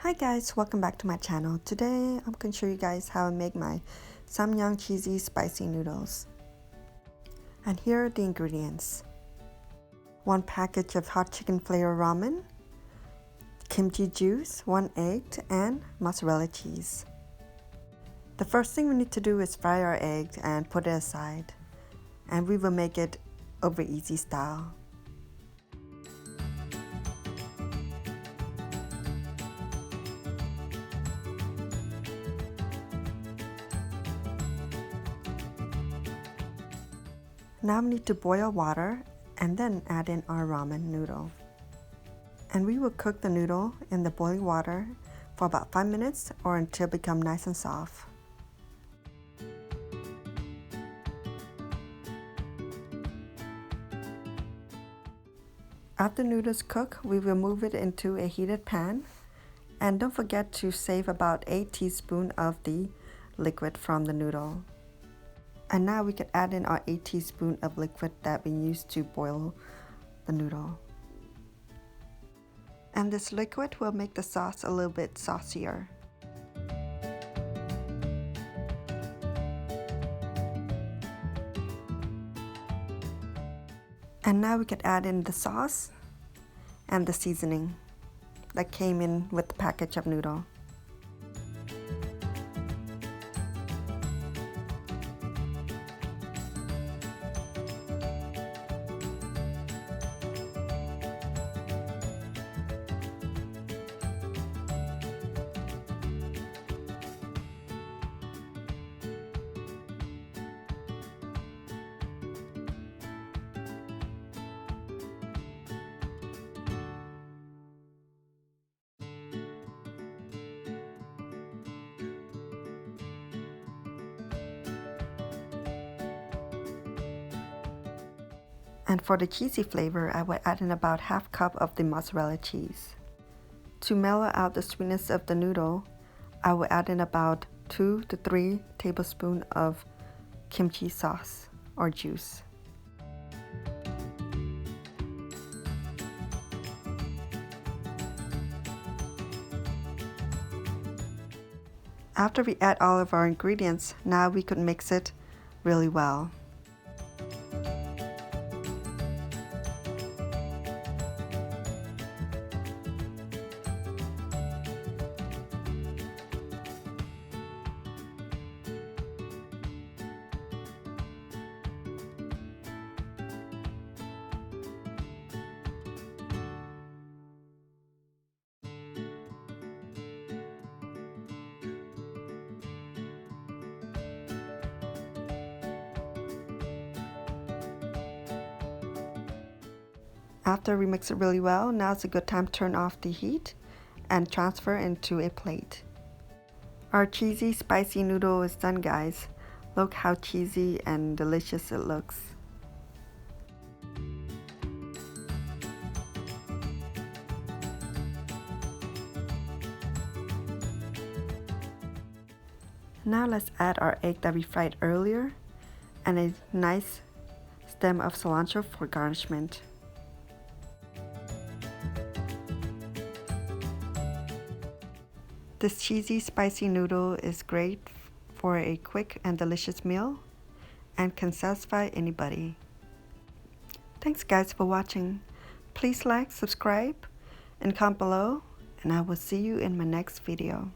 Hi guys, welcome back to my channel. Today I'm going to show you guys how I make my Samyang cheesy spicy noodles. And here are the ingredients. 1 package of hot chicken flavor ramen, kimchi juice, 1 egg, and mozzarella cheese. The first thing we need to do is fry our egg and put it aside. And we will make it over easy style. Now we need to boil water and then add in our ramen noodle. And we will cook the noodle in the boiling water for about 5 minutes or until it becomes nice and soft. After noodles cook, we will move it into a heated pan. And don't forget to save about 8 teaspoons of the liquid from the noodle. And now we can add in our 8 teaspoons of liquid that we used to boil the noodle. And this liquid will make the sauce a little bit saucier. And now we can add in the sauce and the seasoning that came in with the package of noodle. And for the cheesy flavor, I will add in about ½ cup of the mozzarella cheese. To mellow out the sweetness of the noodle, I will add in about 2 to 3 tablespoons of kimchi sauce or juice. After we add all of our ingredients, now we could mix it really well. After we mix it really well, now is a good time to turn off the heat and transfer into a plate. Our cheesy spicy noodle is done, guys. Look how cheesy and delicious it looks. Now let's add our egg that we fried earlier and a nice stem of cilantro for garnishment. This cheesy spicy noodle is great for a quick and delicious meal and can satisfy anybody. Thanks guys for watching. Please like, subscribe, and comment below, and I will see you in my next video.